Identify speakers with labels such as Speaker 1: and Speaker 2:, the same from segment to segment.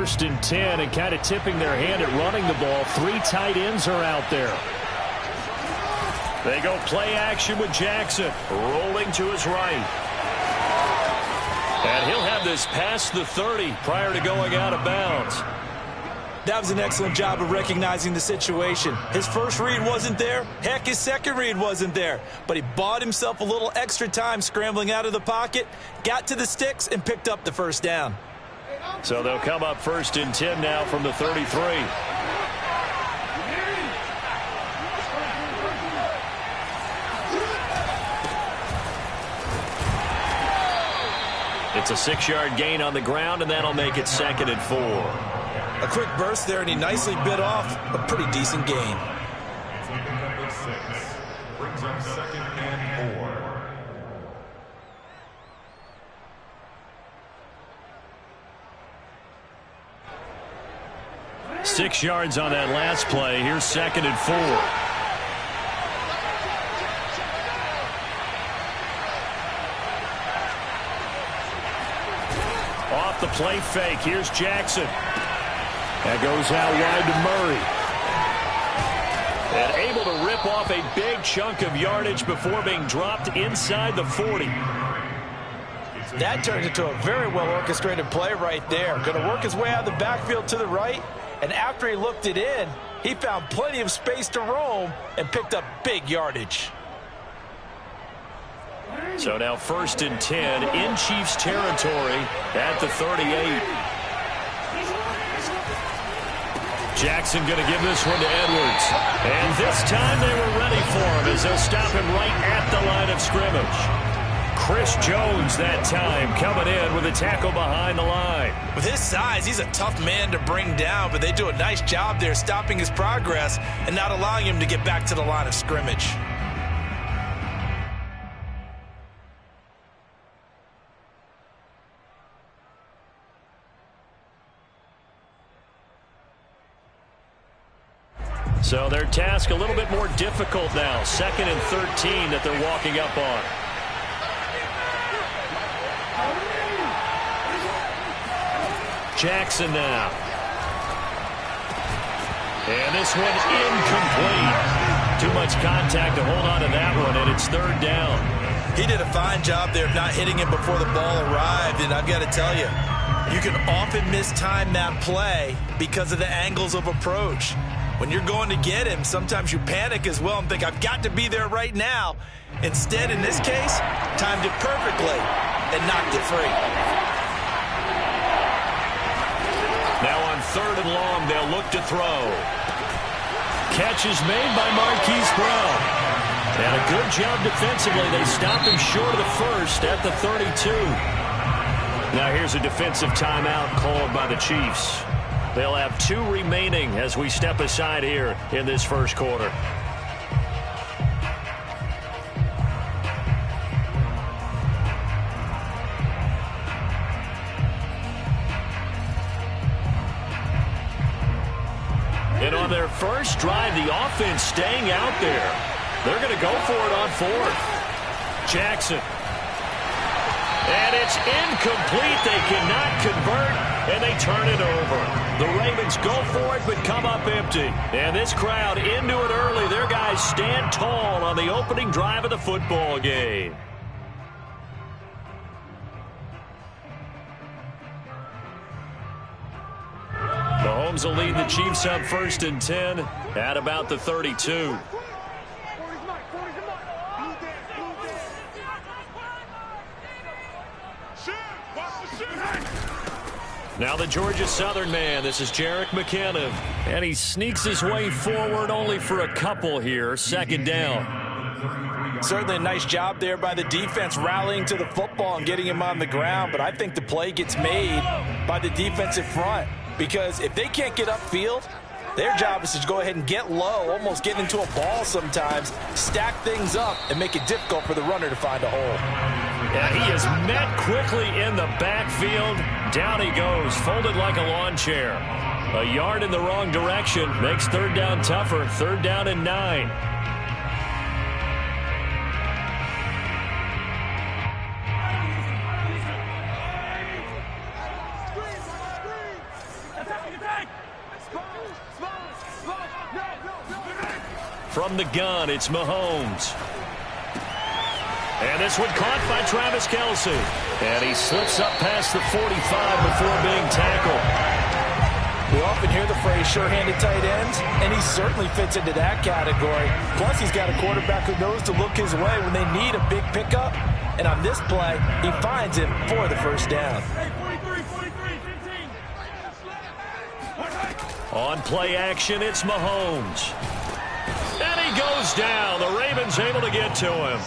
Speaker 1: first and 10 and kind of tipping their hand at running the ball. 3 tight ends are out there. They go play action with Jackson, rolling to his right. And he'll have this past the 30 prior to going out of bounds.
Speaker 2: That was an excellent job of recognizing the situation. His first read wasn't there. Heck, his second read wasn't there. But he bought himself a little extra time scrambling out of the pocket, got to the sticks, and picked up the first down.
Speaker 1: So they'll come up first and 10 now from the 33. It's a 6-yard gain on the ground, and that'll make it 2nd and 4.
Speaker 2: A quick burst there, and he nicely bit off a pretty decent gain.
Speaker 3: Number 6 brings up 2nd and 4.
Speaker 1: Six yards on that last play. Here's 2nd and 4. Off the play fake. Here's Jackson. That goes out wide to Murray. And able to rip off a big chunk of yardage before being dropped inside the 40.
Speaker 2: That turned into a very well-orchestrated play right there. Going to work his way out of the backfield to the right. And after he looked it in, he found plenty of space to roam and picked up big yardage.
Speaker 1: So now 1st and 10 in Chiefs territory at the 38. Jackson going to give this one to Edwards. And this time they were ready for him as they'll stop him right at the line of scrimmage. Chris Jones that time coming in with a tackle behind the line.
Speaker 2: With his size, he's a tough man to bring down, but they do a nice job there stopping his progress and not allowing him to get back to the line of scrimmage.
Speaker 1: So their task a little bit more difficult now. 2nd and 13 that they're walking up on. Jackson now. And this one incomplete. Too much contact to hold on to that one, and it's 3rd down.
Speaker 2: He did a fine job there of not hitting him before the ball arrived, and I've got to tell you, you can often mistime that play because of the angles of approach. When you're going to get him, sometimes you panic as well and think, I've got to be there right now. Instead, in this case, timed it perfectly and knocked it free.
Speaker 1: Now on 3rd and long, they'll look to throw. Catch is made by Marquise Brown. And a good job defensively. They stop him short of the first at the 32. Now here's a defensive timeout called by the Chiefs. They'll have 2 remaining as we step aside here in this first quarter. And on their first drive, the offense staying out there. They're going to go for it on 4th. Jackson. And it's incomplete. They cannot convert, and they turn it over. The Ravens go for it, but come up empty. And this crowd into it early. Their guys stand tall on the opening drive of the football game. Mahomes will lead the Chiefs up 1st and 10 at about the 32. Now the Georgia Southern man. This is Jerick McKinnon. And he sneaks his way forward only for a couple here. 2nd down.
Speaker 2: Certainly a nice job there by the defense rallying to the football and getting him on the ground. But I think the play gets made by the defensive front. Because if they can't get upfield, their job is to go ahead and get low, almost get into a ball sometimes, stack things up, and make it difficult for the runner to find a hole.
Speaker 1: Yeah, he is met quickly in the backfield. Down he goes, folded like a lawn chair. A yard in the wrong direction makes 3rd down tougher. 3rd down and 9. From the gun, it's Mahomes. And this one caught by Travis Kelce. And he slips up past the 45 before being tackled.
Speaker 2: We often hear the phrase sure-handed tight ends, and he certainly fits into that category. Plus, he's got a quarterback who knows to look his way when they need a big pickup. And on this play, he finds him for the first down.
Speaker 1: On play action, it's Mahomes. And he goes down. The Ravens able to get to him.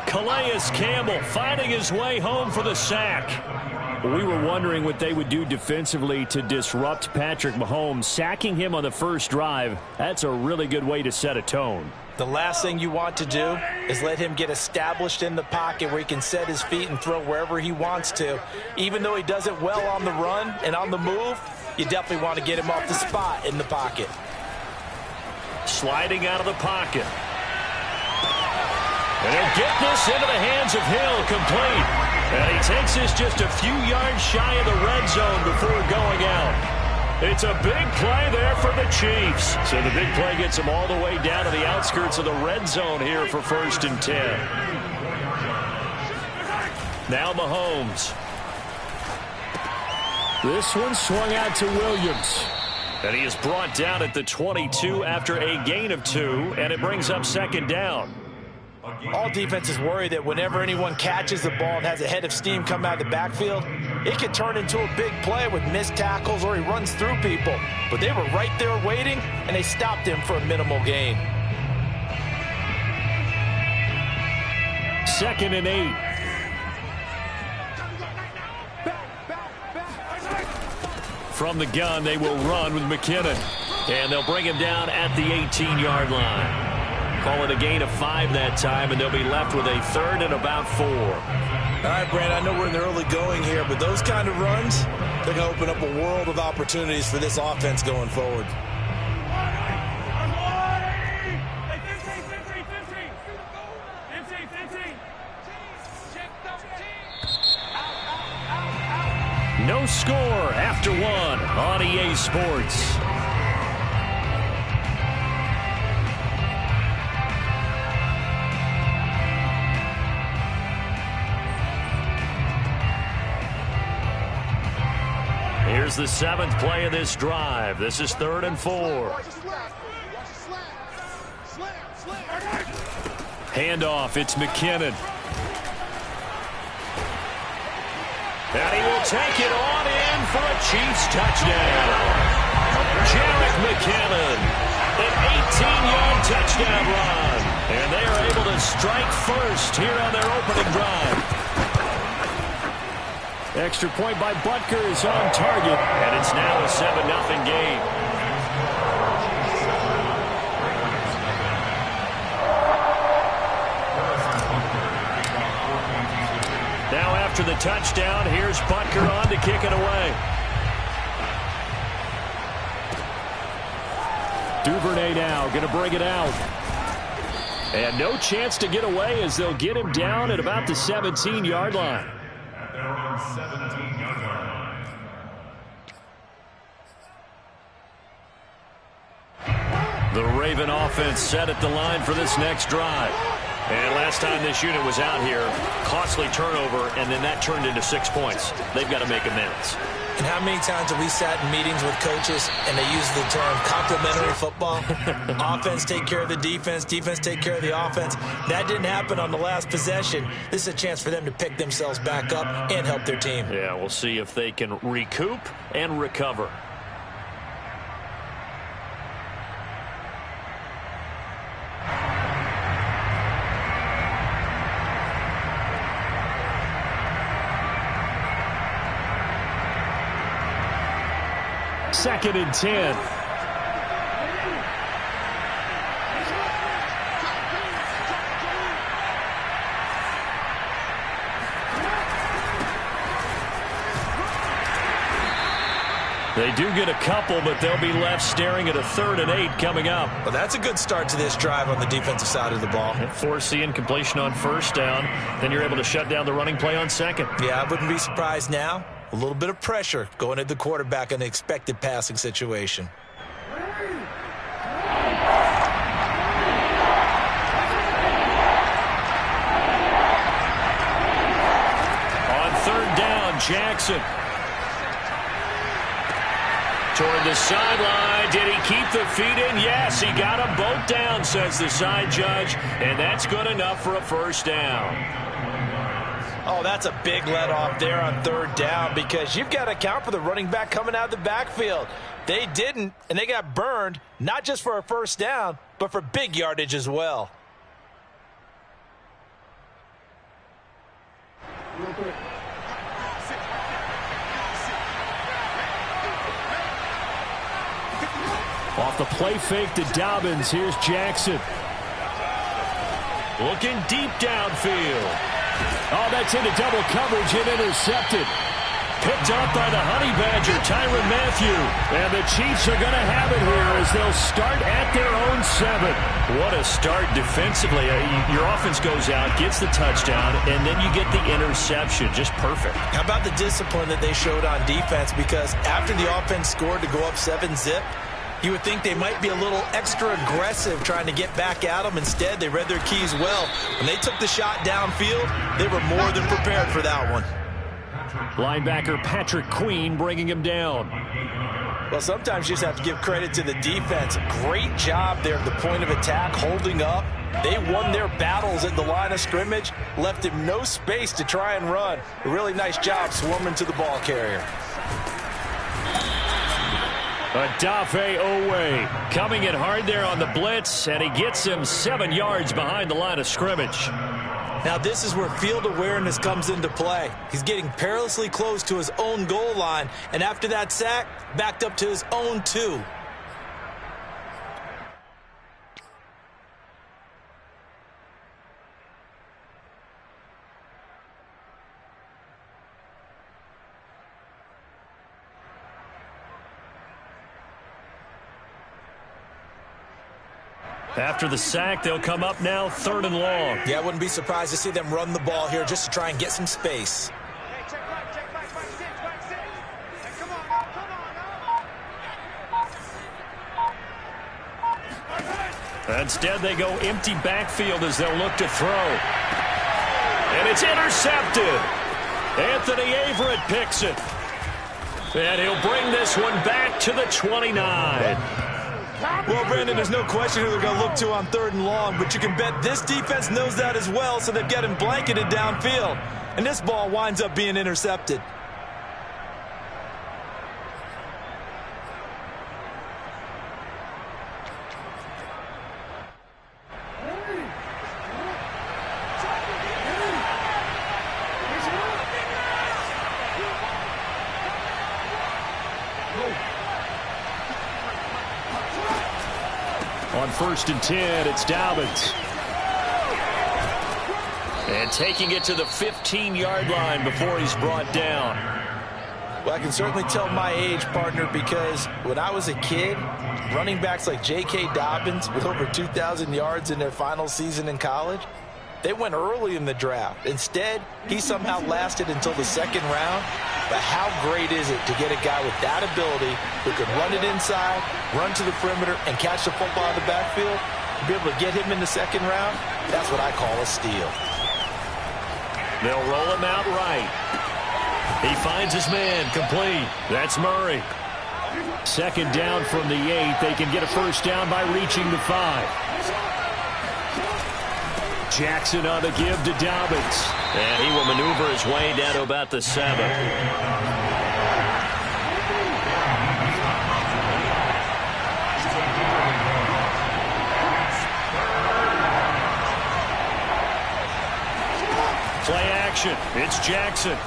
Speaker 1: Calais Campbell finding his way home for the sack.
Speaker 4: We were wondering what they would do defensively to disrupt Patrick Mahomes. Sacking him on the first drive, that's a really good way to set a tone.
Speaker 2: The last thing you want to do is let him get established in the pocket where he can set his feet and throw wherever he wants to. Even though he does it well on the run and on the move, you definitely want to get him off the spot in the pocket.
Speaker 1: Sliding out of the pocket. And he'll get this into the hands of Hill, complete. And he takes this just a few yards shy of the red zone before going out. It's a big play there for the Chiefs. So the big play gets them all the way down to the outskirts of the red zone here for 1st and 10. Now Mahomes.
Speaker 4: This one swung out to Williams.
Speaker 1: And he is brought down at the 22 after a gain of 2, and it brings up 2nd down.
Speaker 2: All defenses worry that whenever anyone catches the ball and has a head of steam come out of the backfield, it could turn into a big play with missed tackles or he runs through people. But they were right there waiting, and they stopped him for a minimal gain.
Speaker 4: 2nd and 8.
Speaker 1: From the gun, they will run with McKinnon. And they'll bring him down at the 18-yard line. Call it a gain of 5 that time, and they'll be left with a 3rd and about 4.
Speaker 2: All right, Brand, I know we're in the early going here, but those kind of runs, they're going to open up a world of opportunities for this offense going forward.
Speaker 1: No score after 1 on EA Sports. Here's the 7th play of this drive. This is 3rd and 4. Handoff, it's McKinnon. And he will take it on in for a Chiefs touchdown. Jarek McKinnon, an 18-yard touchdown run. And they are able to strike first here on their opening drive.
Speaker 4: Extra point by Butker is on target.
Speaker 1: And it's now a 7-0 game. Now after the touchdown, here's Butker on to kick it away.
Speaker 4: Duvernay now going to bring it out.
Speaker 1: And no chance to get away as they'll get him down at about the 17-yard line. The Raven offense set at the line for this next drive. And last time this unit was out here, costly turnover, and then that turned into 6 points. They've got to make amends.
Speaker 2: And how many times have we sat in meetings with coaches and they use the term complementary football? Offense take care of the defense, defense take care of the offense. That didn't happen on the last possession. This is a chance for them to pick themselves back up and help their team.
Speaker 1: Yeah, we'll see if they can recoup and recover.
Speaker 4: Second and 10.
Speaker 1: They do get a couple, but they'll be left staring at a 3rd and 8 coming up.
Speaker 2: Well, that's a good start to this drive on the defensive side of the ball.
Speaker 1: Force the incompletion on 1st down. Then you're able to shut down the running play on 2nd.
Speaker 2: Yeah, I wouldn't be surprised now. A little bit of pressure going at the quarterback in an expected passing situation.
Speaker 1: Jackson. Toward the sideline. Did he keep the feet in? Yes, he got them both down, says the side judge. And that's good enough for a first down.
Speaker 2: Oh, that's a big let off there on third down because you've got to account for the running back coming out of the backfield. They didn't, and they got burned, not just for a first down, but for big yardage as well.
Speaker 4: Off the play fake to Dobbins. Here's Jackson.
Speaker 1: Looking deep downfield.
Speaker 4: Oh, that's into double coverage and intercepted.
Speaker 1: Picked up by the Honey Badger, Tyrann Mathieu. And the Chiefs are going to have it here as they'll start at their own 7. What a start defensively. Your offense goes out, gets the touchdown, and then you get the interception. Just perfect.
Speaker 2: How about the discipline that they showed on defense? Because after the offense scored to go up 7-zip, you would think they might be a little extra aggressive trying to get back at them. Instead, they read their keys well. When they took the shot downfield, they were more than prepared for that one.
Speaker 4: Linebacker Patrick Queen bringing him down.
Speaker 2: Well, sometimes you just have to give credit to the defense. Great job there at the point of attack, holding up. They won their battles at the line of scrimmage, left him no space to try and run. A really nice job swarming to the ball carrier.
Speaker 1: Odafe Owe coming in hard there on the blitz, and he gets him 7 yards behind the line of scrimmage.
Speaker 2: Now this is where field awareness comes into play. He's getting perilously close to his own goal line, and after that sack, backed up to his own 2.
Speaker 1: After the sack, they'll come up now 3rd and long.
Speaker 2: Yeah, I wouldn't be surprised to see them run the ball here just to try and get some space.
Speaker 1: Instead, they go empty backfield as they'll look to throw. And it's intercepted. Anthony Averett picks it. And he'll bring this one back to the 29.
Speaker 2: Well, Brandon, there's no question who they're going to look to on 3rd and long, but you can bet this defense knows that as well, so they've got him blanketed downfield. And this ball winds up being intercepted.
Speaker 4: On 1st and 10, it's Dobbins.
Speaker 1: And taking it to the 15-yard line before he's brought down.
Speaker 2: Well, I can certainly tell my age, partner, because when I was a kid, running backs like J.K. Dobbins with over 2,000 yards in their final season in college, they went early in the draft. Instead, he somehow lasted until the 2nd round. But how great is it to get a guy with that ability who can run it inside, run to the perimeter, and catch the football in the backfield? To be able to get him in the 2nd round, that's what I call a steal.
Speaker 1: They'll roll him out right. He finds his man complete. That's Murray.
Speaker 4: 2nd down from the 8. They can get a first down by reaching the 5. Jackson on the give to Dobbins.
Speaker 1: And he will maneuver his way down to about the 7. Play action. It's Jackson.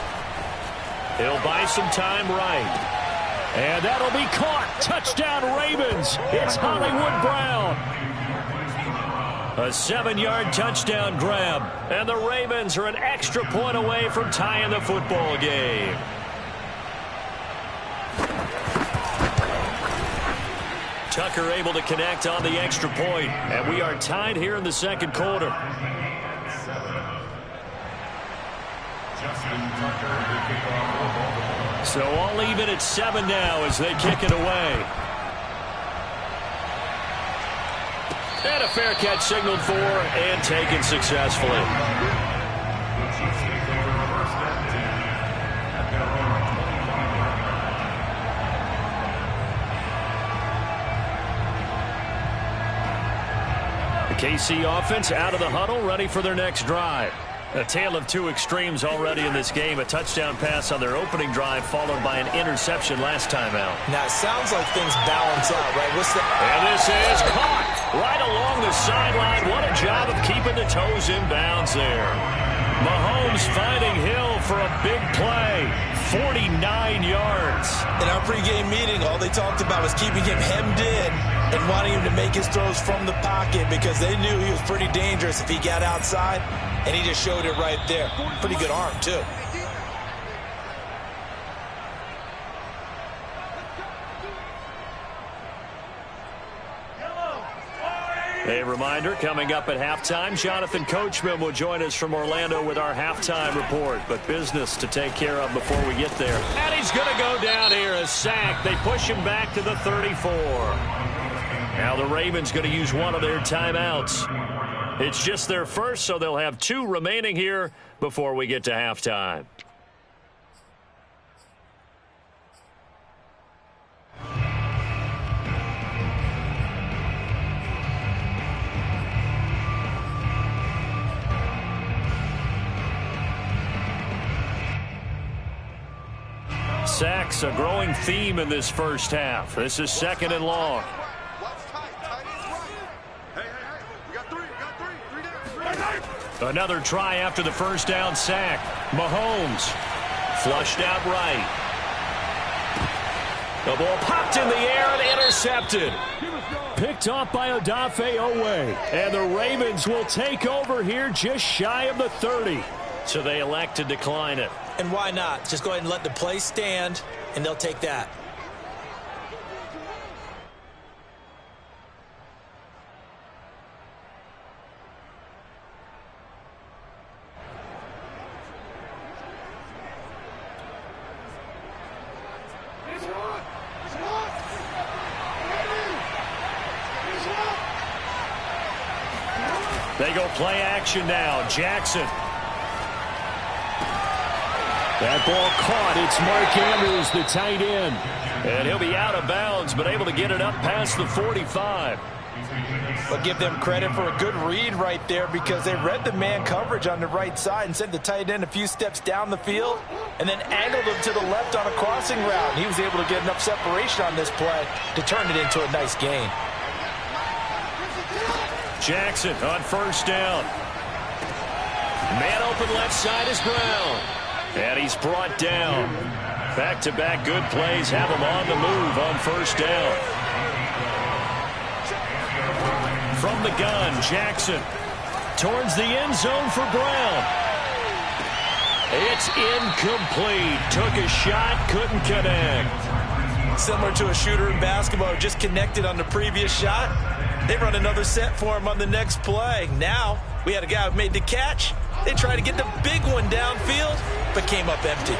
Speaker 1: He'll buy some time right.
Speaker 4: And that'll be caught. Touchdown Ravens. It's Hollywood Brown.
Speaker 1: A 7-yard touchdown grab. And the Ravens are an extra point away from tying the football game. Tucker able to connect on the extra point. And we are tied here in the 2nd quarter. So all even at 7 now as they kick it away. And a fair catch signaled for and taken successfully.
Speaker 4: KC offense out of the huddle, ready for their next drive. A tale of two extremes already in this game. A touchdown pass on their opening drive, followed by an interception last time out.
Speaker 2: Now, it sounds like things balance out, right?
Speaker 1: And this is caught right along the sideline. What a job of keeping the toes in bounds there. Mahomes finding Hill for a big play. 49 yards.
Speaker 2: In our pregame meeting, all they talked about was keeping him hemmed in and wanting him to make his throws from the pocket because they knew he was pretty dangerous if he got outside, and he just showed it right there. Pretty good arm, too.
Speaker 4: A reminder, coming up at halftime, Jonathan Coachman will join us from Orlando with our halftime report. But business to take care of before we get there.
Speaker 1: And he's going to go down here, a sack. They push him back to the 34.
Speaker 4: Now the Ravens going to use one of their timeouts. It's just their first, so they'll have 2 remaining here before we get to halftime. Sacks, a growing theme in this first half. This is 2nd and long. Another try after the first down sack. Mahomes flushed out right. The ball popped in the air and intercepted. Picked off by Odafe Owe. And the Ravens will take over here just shy of the 30. So they elect to decline it.
Speaker 2: And why not? Just go ahead and let the play stand, and they'll take that.
Speaker 4: They go play action now. Jackson. That ball caught. It's Mark Andrews, the tight end. And he'll be out of bounds, but able to get it up past the 45.
Speaker 2: But give them credit for a good read right there because they read the man coverage on the right side and sent the tight end a few steps down the field and then angled him to the left on a crossing route. And he was able to get enough separation on this play to turn it into a nice gain.
Speaker 4: Jackson on first down. Man open left side is Brown. And he's brought down. Back-to-back good plays have him on the move on first down. From the gun, Jackson towards the end zone for Brown. It's incomplete. Took a shot, couldn't connect.
Speaker 2: Similar to a shooter in basketball who just connected on the previous shot. They run another set for him on the next play. Now, we had a guy who made the catch. They tried to get the big one downfield, but came up empty.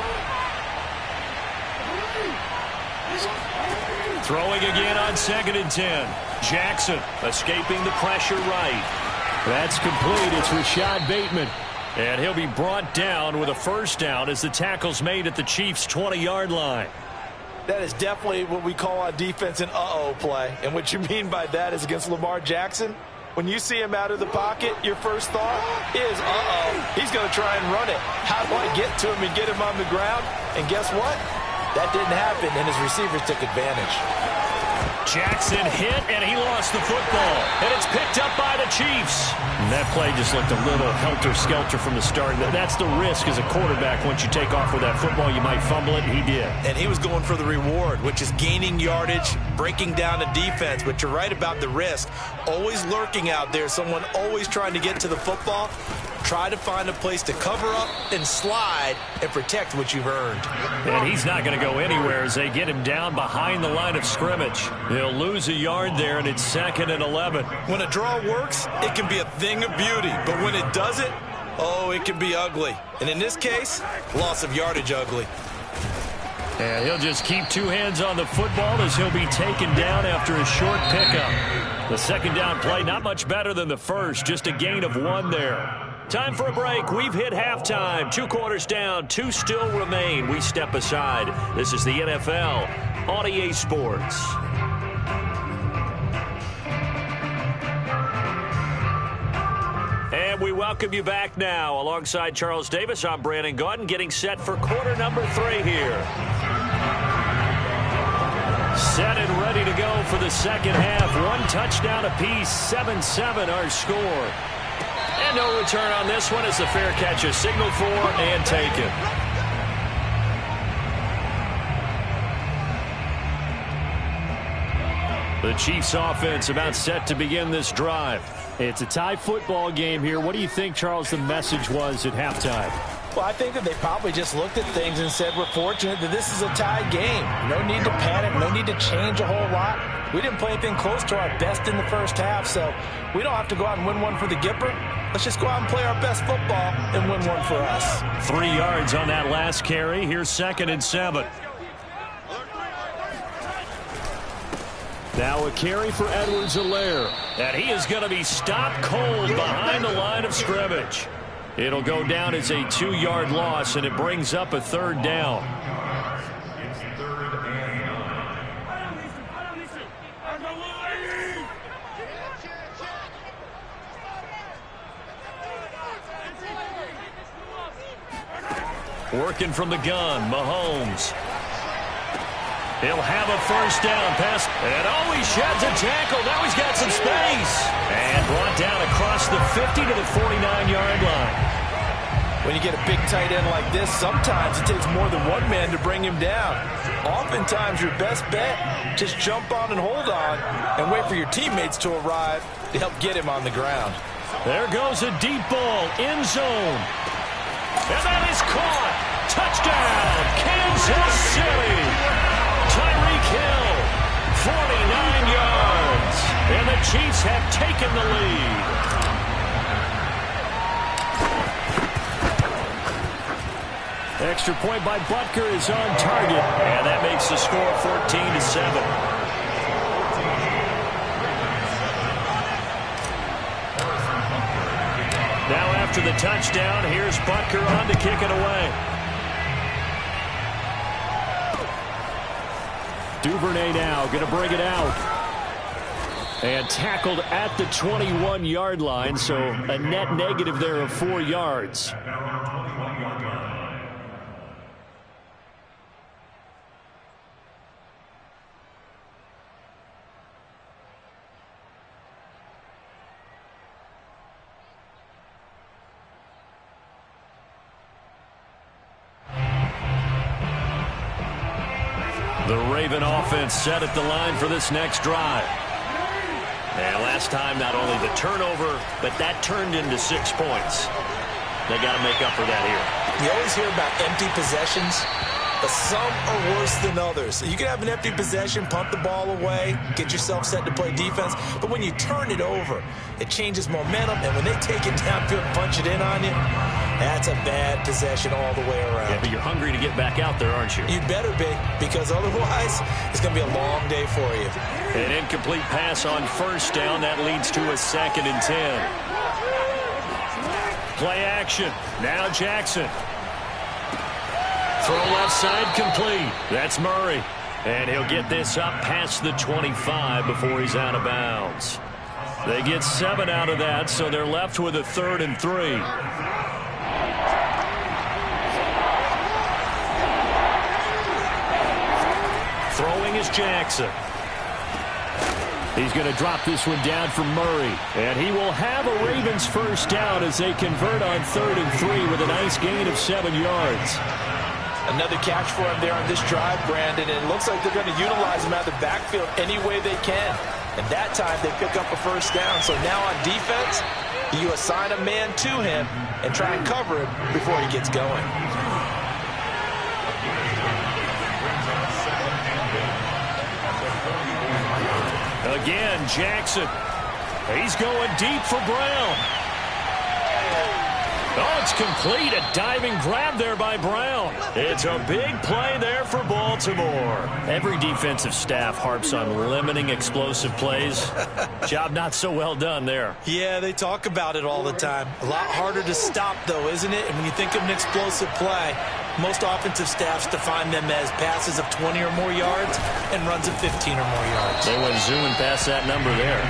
Speaker 4: Throwing again on 2nd and 10. Jackson escaping the pressure right. That's complete. It's Rashad Bateman. And he'll be brought down with a first down as the tackle's made at the Chiefs' 20-yard line.
Speaker 2: That is definitely what we call on defense an uh-oh play. And what you mean by that is against Lamar Jackson, when you see him out of the pocket, your first thought is, uh-oh, he's going to try and run it. How do I get to him and get him on the ground? And guess what? That didn't happen, and his receivers took advantage.
Speaker 4: Jackson hit, and he lost the football. And it's picked up by the Chiefs. And that play just looked a little helter-skelter from the start. That's the risk as a quarterback. Once you take off with that football, you might fumble it, and he did.
Speaker 2: And he was going for the reward, which is gaining yardage, breaking down the defense. But you're right about the risk. Always lurking out there, someone always trying to get to the football. Try to find a place to cover up and slide and protect what you've earned.
Speaker 4: And he's not going to go anywhere as they get him down behind the line of scrimmage. He'll lose a yard there, and it's 2nd and 11.
Speaker 2: When a draw works, it can be a thing of beauty. But when it doesn't, oh, it can be ugly. And in this case, loss of yardage ugly.
Speaker 4: And he'll just keep 2 hands on the football as he'll be taken down after a short pickup. The second down play, not much better than the first, just a gain of 1 there. Time for a break. We've hit halftime. 2 quarters down. 2 still remain. We step aside. This is the NFL on EA Sports.
Speaker 1: welcome you back now. Alongside Charles Davis, I'm Brandon Gaudin, getting set for quarter number 3 here. Set and ready to go for the second half. 1 touchdown apiece, 7-7 our score. And no return on this one as the fair catch is signaled for and taken. The Chiefs offense about set to begin this drive. It's a tie football game here. What do you think, Charles, the message was at halftime?
Speaker 2: Well, I think that they probably just looked at things and said, we're fortunate that this is a tie game. No need to panic, no need to change a whole lot. We didn't play anything close to our best in the first half, so we don't have to go out and win one for the Gipper. Let's just go out and play our best football and win one for us.
Speaker 1: 3 yards on that last carry. Here's 2nd and 7. Now a carry for Edwards-Helaire. And he is going to be stopped cold behind the line of scrimmage. It'll go down as a 2-yard loss, and it brings up a 3rd down.
Speaker 3: It's 3rd and 9.
Speaker 1: Working from the gun, Mahomes. He'll have a 1st down pass. And he sheds a tackle. Now he's got some space. And brought down across the 50 to the 49-yard line.
Speaker 2: When you get a big tight end like this, sometimes it takes more than one man to bring him down. Oftentimes, your best bet, just jump on and hold on and wait for your teammates to arrive to help get him on the ground.
Speaker 1: There goes a deep ball, end zone. And that is caught. Touchdown, Kansas City. Tyreek Hill, 49 yards. And the Chiefs have taken the lead. Extra point by Butker is on target. And that makes the score 14-7. Now after the touchdown, here's Butker on to kick it away. Duvernay now going to bring it out. And tackled at the 21-yard line, so a net negative there of 4 yards. The Raven offense set at the line for this next drive. And last time, not only the turnover, but that turned into 6 points. They got to make up for that here.
Speaker 2: You always hear about empty possessions, but some are worse than others. You can have an empty possession, punt the ball away, get yourself set to play defense, but when you turn it over, it changes momentum, and when they take it downfield and punch it in on you, that's a bad possession all the way around.
Speaker 1: Yeah, but you're hungry to get back out there, aren't you?
Speaker 2: You better be, because otherwise, it's going to be a long day for you.
Speaker 1: An incomplete pass on 1st down. That leads to a 2nd and 10. Play action. Now Jackson. Throw left side complete. That's Murray. And he'll get this up past the 25 before he's out of bounds. They get 7 out of that, so they're left with a 3rd and 3. Throwing is Jackson. He's going to drop this one down for Murray. And he will have a Ravens 1st down as they convert on 3rd and 3 with a nice gain of 7 yards.
Speaker 2: Another catch for him there on this drive, Brandon, and it looks like they're going to utilize him out of the backfield any way they can. And that time they pick up a 1st down. So now on defense, you assign a man to him and try and cover him before he gets going.
Speaker 1: Again, Jackson. He's going deep for Brown. Oh, it's complete. A diving grab there by Brown. It's a big play there for Baltimore. Every defensive staff harps on limiting explosive plays. Job not so well done there.
Speaker 2: Yeah, they talk about it all the time. A lot harder to stop, though, isn't it? And when you think of an explosive play, Most offensive staffs define them as passes of 20 or more yards and runs of 15 or more yards.
Speaker 4: They went zooming past that number there.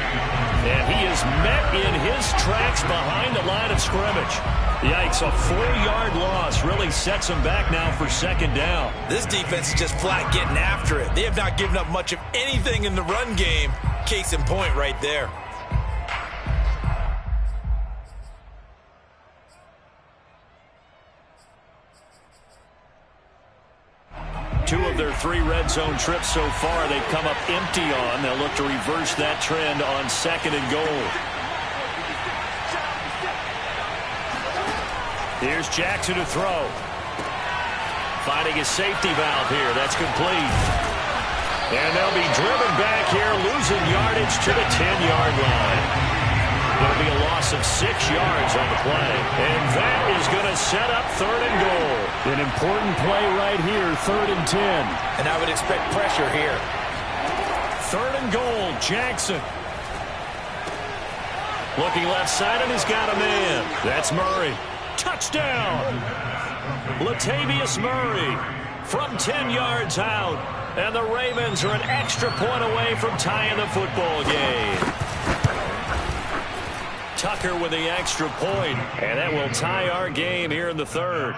Speaker 4: And he is met in his tracks behind the line of scrimmage. Yikes, a 4-yard loss really sets him back now for second down.
Speaker 2: This defense is just flat getting after it. They have not given up much of anything in the run game. Case in point right there.
Speaker 4: Two of their 3 red zone trips so far they've come up empty on. They'll look to reverse that trend on second and goal. Here's Jackson to throw. Finding his safety valve here. That's complete. And they'll be driven back here, losing yardage to the 10-yard line. It'll be a loss of 6 yards on the play. And that is going to set up third and goal. An important play right here, 3rd and 10.
Speaker 2: And I would expect pressure here.
Speaker 4: 3rd and goal, Jackson. Looking left side, and he's got a man. That's Murray. Touchdown! Latavius Murray from 10 yards out. And the Ravens are an extra point away from tying the football game. Tucker with the extra point, and that will tie our game here in the 3rd.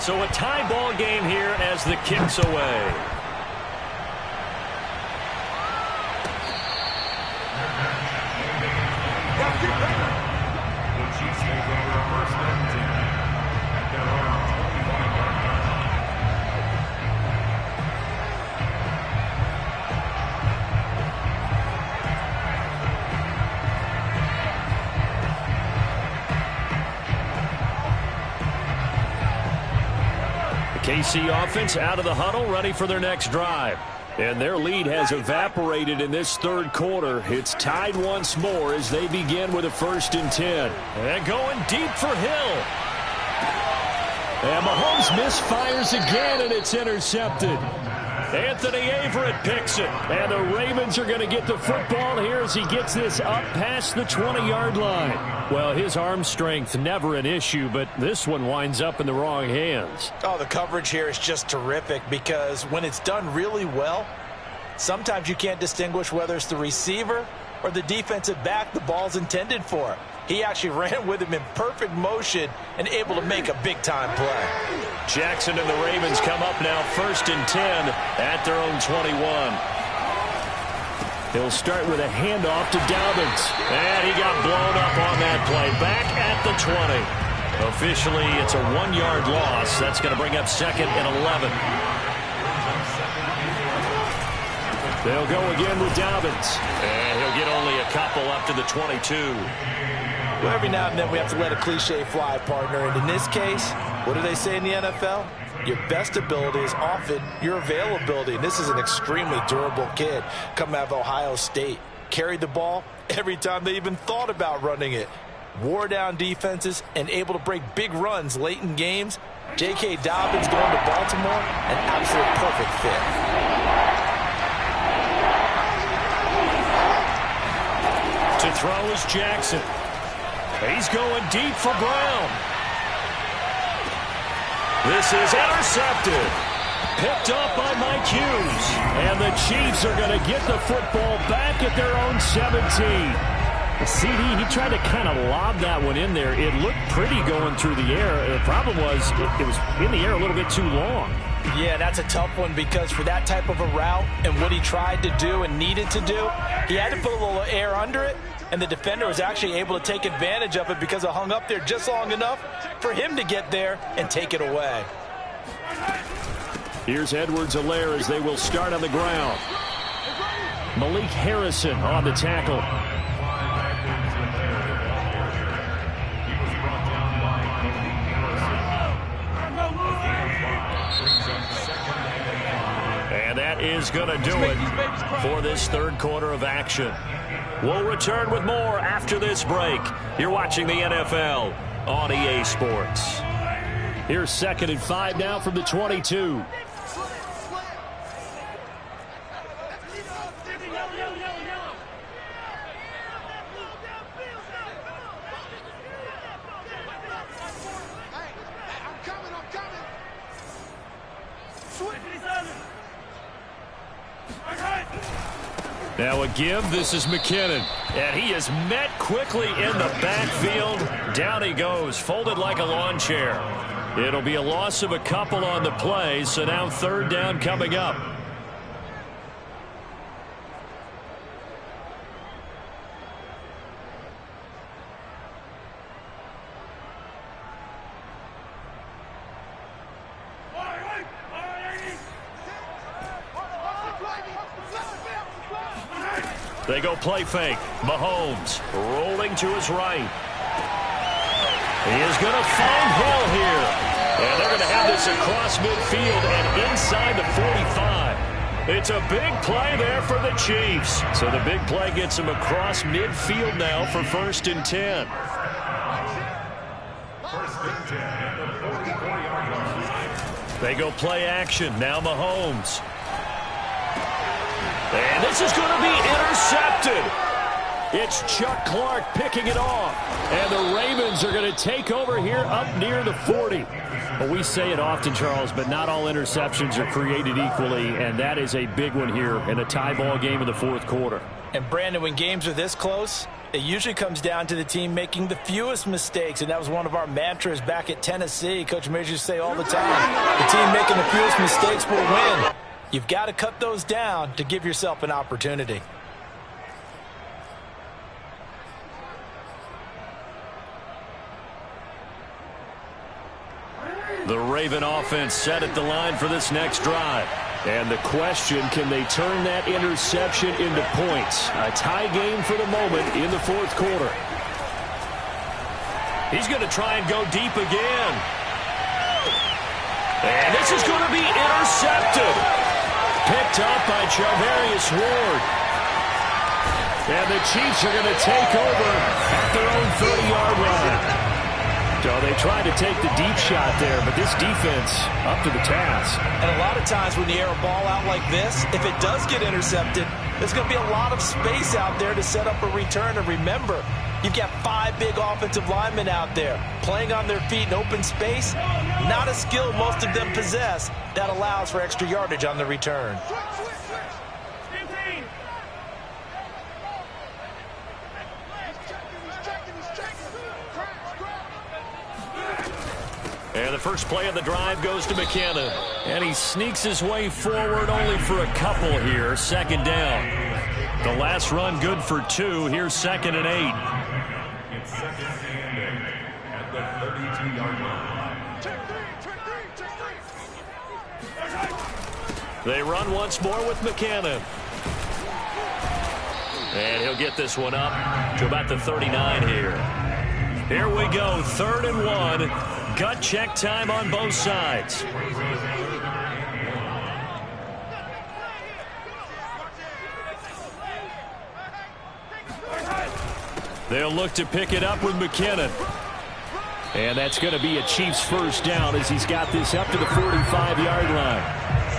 Speaker 4: So a tie ball game here as the kick's away.
Speaker 3: The Chiefs take over first and 10 at their own 25-yard line.
Speaker 4: KC offense out of the huddle, ready for their next drive. And their lead has evaporated in this 3rd quarter. It's tied once more as they begin with a 1st and 10. And going deep for Hill. And Mahomes misfires again, and it's intercepted. Anthony Averett picks it. And the Ravens are going to get the football here as he gets this up past the 20-yard line. Well, his arm strength never an issue, but this one winds up in the wrong hands.
Speaker 2: Oh, the coverage here is just terrific because when it's done really well, sometimes you can't distinguish whether it's the receiver or the defensive back the ball's intended for. He actually ran with him in perfect motion and able to make a big-time play.
Speaker 4: Jackson and the Ravens come up now 1st and 10 at their own 21. He'll start with a handoff to Dobbins. And he got blown up on that play. Back at the 20. Officially, it's a 1-yard loss. That's going to bring up 2nd and 11. They'll go again with Dobbins. And he'll get only a couple up to the 22.
Speaker 2: Well, every now and then we have to let a cliche fly, partner. And in this case, what do they say in the NFL? Your best ability is often your availability. And this is an extremely durable kid coming out of Ohio State. Carried the ball every time they even thought about running it. Wore down defenses and able to break big runs late in games. J.K. Dobbins going to Baltimore, an absolute perfect fit.
Speaker 4: To throw is Jackson. He's going deep for Brown. This is intercepted. Picked up by Mike Hughes. And the Chiefs are going to get the football back at their own 17. CD, he tried to kind of lob that one in there. It looked pretty going through the air. The problem was it was in the air a little bit too long.
Speaker 2: Yeah, that's a tough one because for that type of a route and what he tried to do and needed to do, he had to put a little air under it, and the defender was actually able to take advantage of it because it hung up there just long enough for him to get there and take it away.
Speaker 4: Here's Edwards-Helaire as they will start on the ground. Malik Harrison on the tackle. And that is going to do it for this 3rd quarter of action. We'll return with more after this break. You're watching the NFL on EA Sports. Here's 2nd and 5 now from the 22. Now a give. This is McKinnon. And he is met quickly in the backfield. Down he goes, folded like a lawn chair. It'll be a loss of a couple on the play, so now third down coming up. They go play fake. Mahomes rolling to his right. He is going to find Hill here. And they're going to have this across midfield and inside the 45. It's a big play there for the Chiefs. So the big play gets them across midfield now for 1st and 10. They go play action. Now Mahomes. And this is going to be intercepted. It's Chuck Clark picking it off. And the Ravens are going to take over here up near the 40. Well, we say it often, Charles, but not all interceptions are created equally, and that is a big one here in a tie ball game in the 4th quarter.
Speaker 2: And, Brandon, when games are this close, it usually comes down to the team making the fewest mistakes, and that was one of our mantras back at Tennessee. Coach Majors used to say all the time, the team making the fewest mistakes will win. You've got to cut those down to give yourself an opportunity.
Speaker 4: The Raven offense set at the line for this next drive. And the question, can they turn that interception into points? A tie game for the moment in the 4th quarter. He's going to try and go deep again. And this is going to be intercepted. Picked up by Charvarius Ward. And the Chiefs are going to take over at their own 30-yard line. So they tried to take the deep shot there, but this defense up to the task.
Speaker 2: And a lot of times when you air a ball out like this, if it does get intercepted, there's going to be a lot of space out there to set up a return. And remember, you've got 5 big offensive linemen out there playing on their feet in open space. Not a skill most of them possess that allows for extra yardage on the return.
Speaker 4: And the first play of the drive goes to McKinnon. And he sneaks his way forward only for a couple here. 2nd down. The last run good for 2. Here's 2nd and 8.
Speaker 3: It's 2nd and 8 at the 32-yard line.
Speaker 4: They run once more with McKinnon. And he'll get this one up to about the 39 here. Here we go, 3rd and 1. Gut check time on both sides. They'll look to pick it up with McKinnon. And that's going to be a Chiefs first down as he's got this up to the 45-yard line.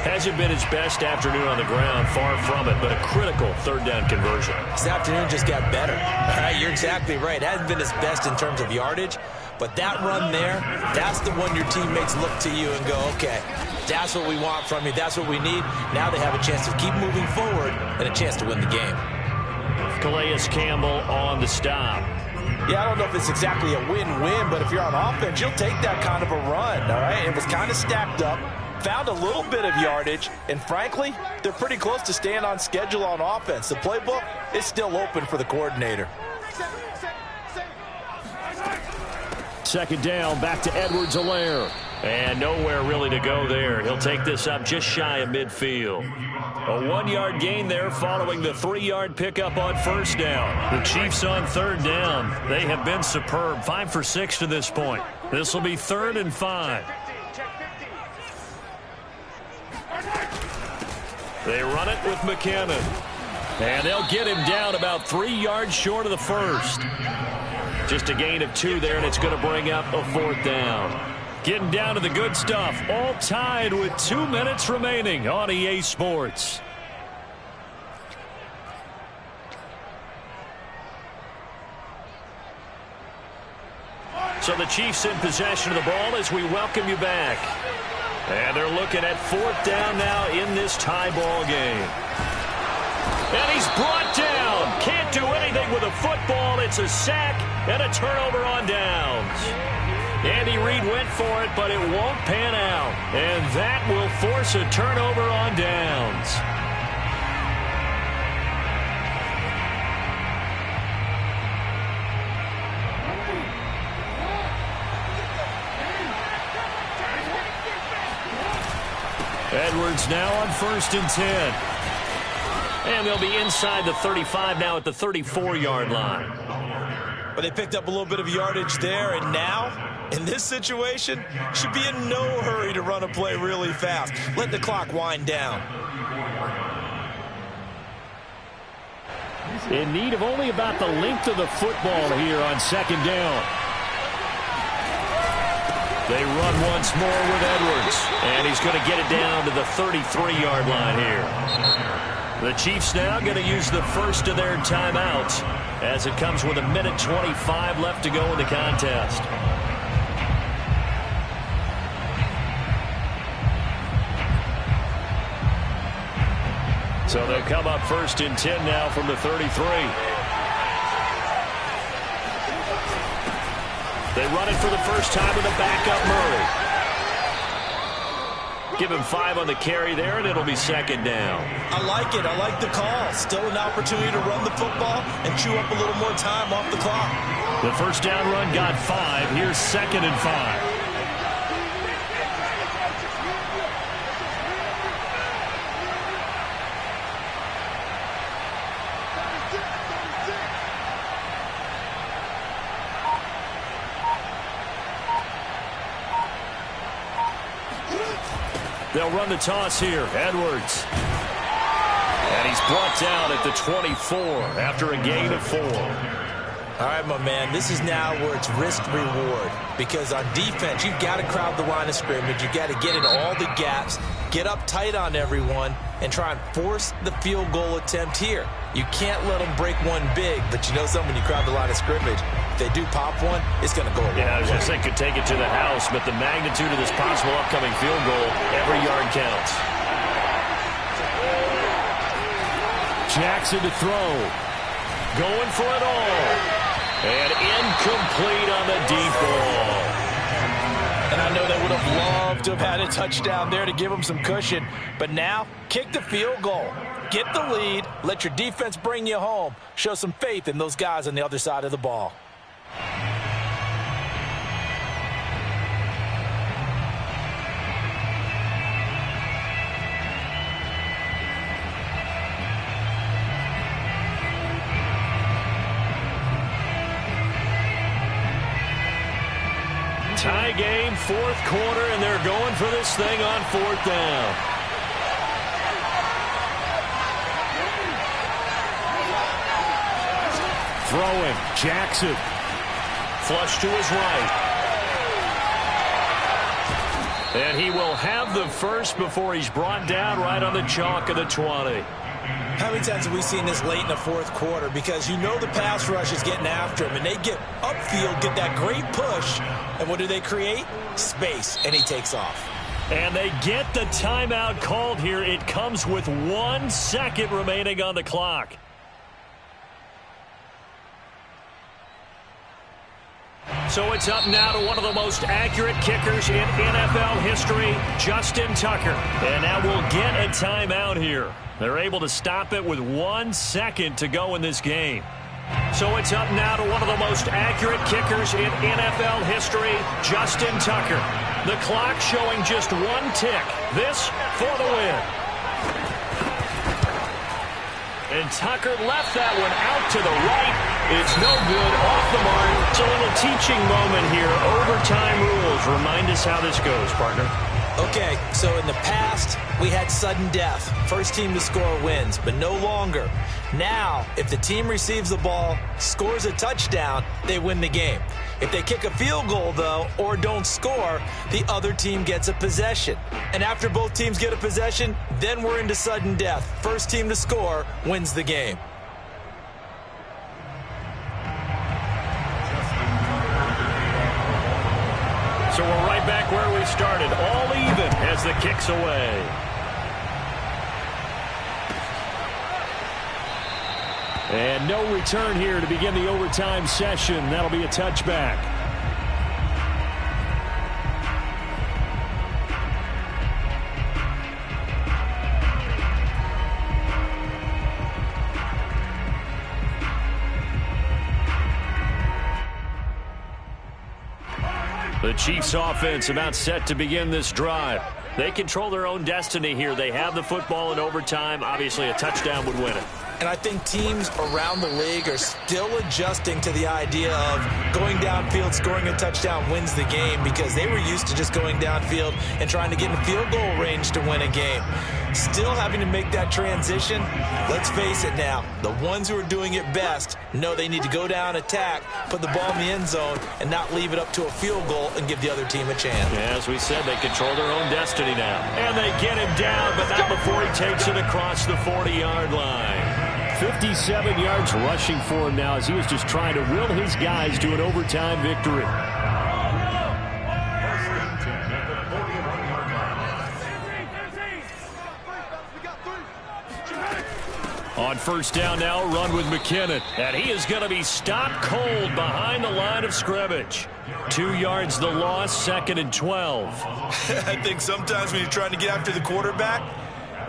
Speaker 4: Hasn't been his best afternoon on the ground, far from it, but a critical 3rd down conversion.
Speaker 2: This afternoon just got better. All right, you're exactly right. Hasn't been his best in terms of yardage, but that run there, that's the one your teammates look to you and go, okay, that's what we want from you. That's what we need. Now they have a chance to keep moving forward and a chance to win the game.
Speaker 4: Calais Campbell on the stop.
Speaker 2: Yeah, I don't know if it's exactly a win-win, but if you're on offense, you'll take that kind of a run, all right? It was kind of stacked up. Found a little bit of yardage, and frankly, they're pretty close to staying on schedule on offense. The playbook is still open for the coordinator.
Speaker 4: 2nd down, back to Edwards-Helaire. And nowhere really to go there. He'll take this up just shy of midfield. A 1-yard gain there following the 3-yard pickup on 1st down. The Chiefs on 3rd down. They have been superb. 5 for 6 to this point. This will be 3rd and 5. They run it with McKinnon. And they'll get him down about 3 yards short of the first. Just a gain of 2 there, and it's going to bring up a 4th down. Getting down to the good stuff. All tied with 2 minutes remaining on EA Sports. So the Chiefs in possession of the ball as we welcome you back. And they're looking at 4th down now in this tie ball game. And he's brought down. Can't do anything with a football. It's a sack and a turnover on downs. Andy Reid went for it, but it won't pan out. And that will force a turnover on downs. Edwards now on 1st and 10. And they'll be inside the 35 now at the 34-yard line.
Speaker 2: But they picked up a little bit of yardage there, and now, in this situation, should be in no hurry to run a play really fast. Let the clock wind down.
Speaker 4: In need of only about the length of the football here on 2nd down. They run once more with Edwards, and he's going to get it down to the 33-yard line here. The Chiefs now going to use the first of their timeouts as it comes with 1:25 left to go in the contest. So they'll come up 1st and 10 now from the 33. They run it for the first time with a backup Murray. Give him 5 on the carry there, and it'll be 2nd down.
Speaker 2: I like it. I like the call. Still an opportunity to run the football and chew up a little more time off the clock.
Speaker 4: The first down run got 5. Here's 2nd and 5. They'll run the toss here. Edwards. And he's brought down at the 24 after a gain of 4.
Speaker 2: All right, my man, this is now where it's risk-reward. Because on defense, you've got to crowd the line of scrimmage. You've got to get into all the gaps, get up tight on everyone, and try and force the field goal attempt here. You can't let them break one big, but you know something, when you crowd the line of scrimmage, if they do pop one, it's going to go away.
Speaker 4: Yeah, I was just saying could take it to the house, but the magnitude of this possible upcoming field goal, every yard counts. Jackson to throw. Going for it all. And incomplete on the deep ball.
Speaker 2: And I know they would have loved to have had a touchdown there to give them some cushion. But now, kick the field goal. Get the lead. Let your defense bring you home. Show some faith in those guys on the other side of the ball.
Speaker 4: Tie game, 4th quarter, and they're going for this thing on 4th down. Throwing, Jackson. Flush to his right. And he will have the first before he's brought down right on the chalk of the 20.
Speaker 2: How many times have we seen this late in the 4th quarter? Because you know the pass rush is getting after him, and they get upfield, get that great push, and what do they create? Space, and he takes off.
Speaker 4: And they get the timeout called here. It comes with 1 second remaining on the clock. So it's up now to one of the most accurate kickers in NFL history, Justin Tucker. And now we'll get a timeout here. They're able to stop it with 1 second to go in this game. So it's up now to one of the most accurate kickers in NFL history, Justin Tucker. The clock showing just 1 tick. This for the win. And Tucker left that one out to the right. It's no good, off the mark. It's a little teaching moment here. Overtime rules. Remind us how this goes, partner.
Speaker 2: Okay, so in the past, we had sudden death. First team to score wins, but no longer. Now, if the team receives the ball, scores a touchdown, they win the game. If they kick a field goal, though, or don't score, the other team gets a possession. And after both teams get a possession, then we're into sudden death. First team to score wins the game.
Speaker 4: So we're right back where we started, all even as the kick's away. And no return here to begin the overtime session. That'll be a touchback. The Chiefs offense about set to begin this drive. They control their own destiny here. They have the football in overtime. Obviously, a touchdown would win it.
Speaker 2: And I think teams around the league are still adjusting to the idea of going downfield, scoring a touchdown wins the game, because they were used to just going downfield and trying to get in field goal range to win a game. Still having to make that transition. Let's face it now, the ones who are doing it best know they need to go down, attack, put the ball in the end zone, and not leave it up to a field goal and give the other team a chance.
Speaker 4: As we said, they control their own destiny now. And they get him down, but not before he takes it across the 40-yard line. 57 yards rushing for him now as he was just trying to will his guys to an overtime victory. On first down now, run with McKinnon. And he is going to be stopped cold behind the line of scrimmage. 2 yards the loss, 2nd and 12.
Speaker 2: I think sometimes when you're trying to get after the quarterback,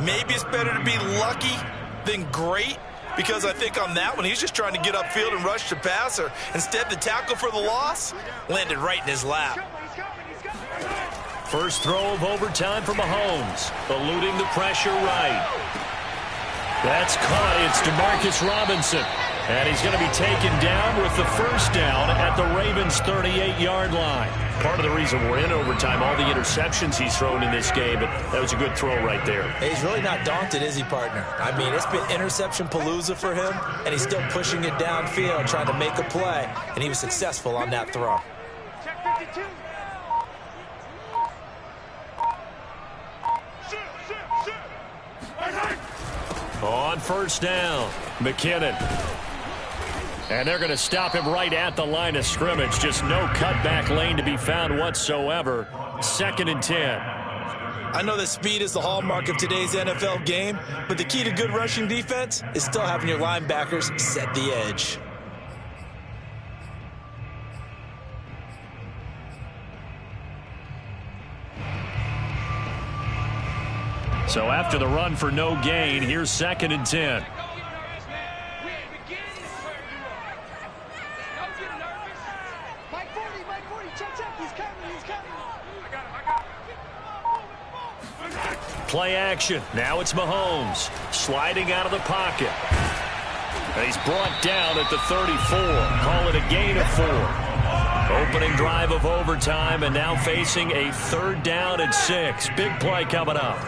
Speaker 2: maybe it's better to be lucky than great. Because I think on that one, he's just trying to get upfield and rush the passer. Instead, the tackle for the loss landed right in his lap.
Speaker 4: First throw of overtime for Mahomes. Eluding the pressure right. That's caught. It's DeMarcus Robinson. And he's going to be taken down with the first down at the Ravens' 38-yard line. Part of the reason we're in overtime, all the interceptions he's thrown in this game, but that was a good throw right there.
Speaker 2: He's really not daunted, is he, partner? I mean, it's been interception palooza for him, and he's still pushing it downfield, trying to make a play, and he was successful on that throw.
Speaker 4: On first down, McKinnon. And they're going to stop him right at the line of scrimmage. Just no cutback lane to be found whatsoever. 2nd and 10.
Speaker 2: I know that speed is the hallmark of today's NFL game, but the key to good rushing defense is still having your linebackers set the edge.
Speaker 4: So after the run for no gain, here's 2nd and 10. Play action. Now it's Mahomes sliding out of the pocket. And he's brought down at the 34. Call it a gain of 4. Opening drive of overtime, and now facing a 3rd down and 6. Big play coming up.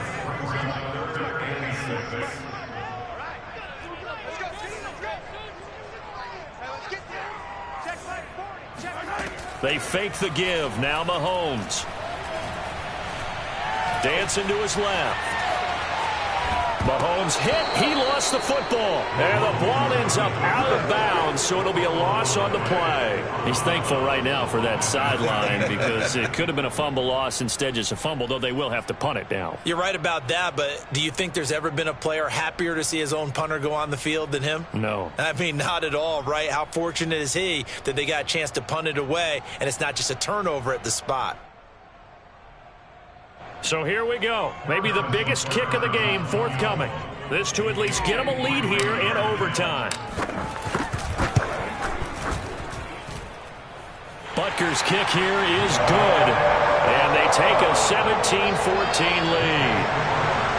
Speaker 4: They fake the give. Now Mahomes. Dancing to his left. Mahomes hit. He lost the football. And the ball ends up out of bounds, so it'll be a loss on the play. He's thankful right now for that sideline because it could have been a fumble loss, instead just a fumble, though they will have to punt it now.
Speaker 2: You're right about that, but do you think there's ever been a player happier to see his own punter go on the field than him?
Speaker 4: No.
Speaker 2: I mean, not at all, right? How fortunate is he that they got a chance to punt it away, and it's not just a turnover at the spot.
Speaker 4: So here we go. Maybe the biggest kick of the game forthcoming. This to at least get them a lead here in overtime. Butker's kick here is good. And they take a 17-14 lead.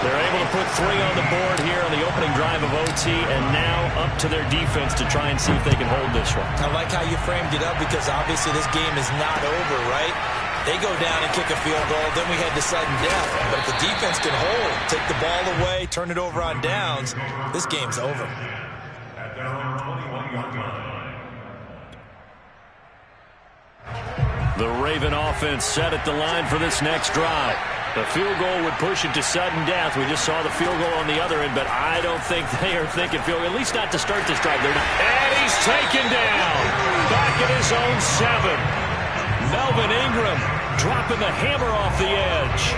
Speaker 4: They're able to put 3 on the board here on the opening drive of OT, and now up to their defense to try and see if they can hold this one.
Speaker 2: I like how you framed it up, because obviously this game is not over, right? They go down and kick a field goal, then we head to sudden death. But if the defense can hold, take the ball away, turn it over on downs, this game's over.
Speaker 3: At their own 21-yard line.
Speaker 4: The Raven offense set at the line for this next drive. The field goal would push it to sudden death. We just saw the field goal on the other end, but I don't think they are thinking field goal, at least not to start this drive. They're not. And he's taken down. Back at his own 7. Melvin Ingram dropping the hammer off the edge.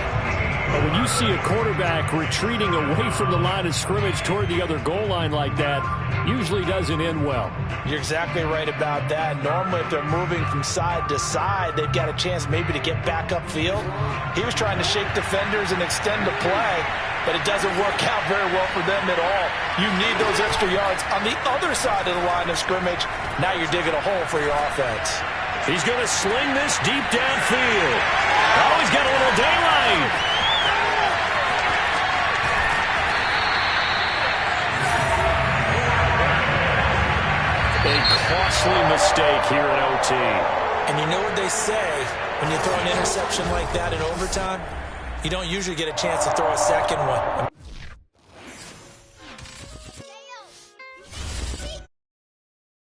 Speaker 4: When you see a quarterback retreating away from the line of scrimmage toward the other goal line like that, usually doesn't end well.
Speaker 2: You're exactly right about that. Normally, if they're moving from side to side, they've got a chance maybe to get back upfield. He was trying to shake defenders and extend the play, but it doesn't work out very well for them at all. You need those extra yards on the other side of the line of scrimmage. Now you're digging a hole for your offense.
Speaker 1: He's going to sling this deep downfield. Oh, he's got a little daylight. A costly mistake here in OT.
Speaker 2: And you know what they say, when you throw an interception like that in overtime, you don't usually get a chance to throw a second one.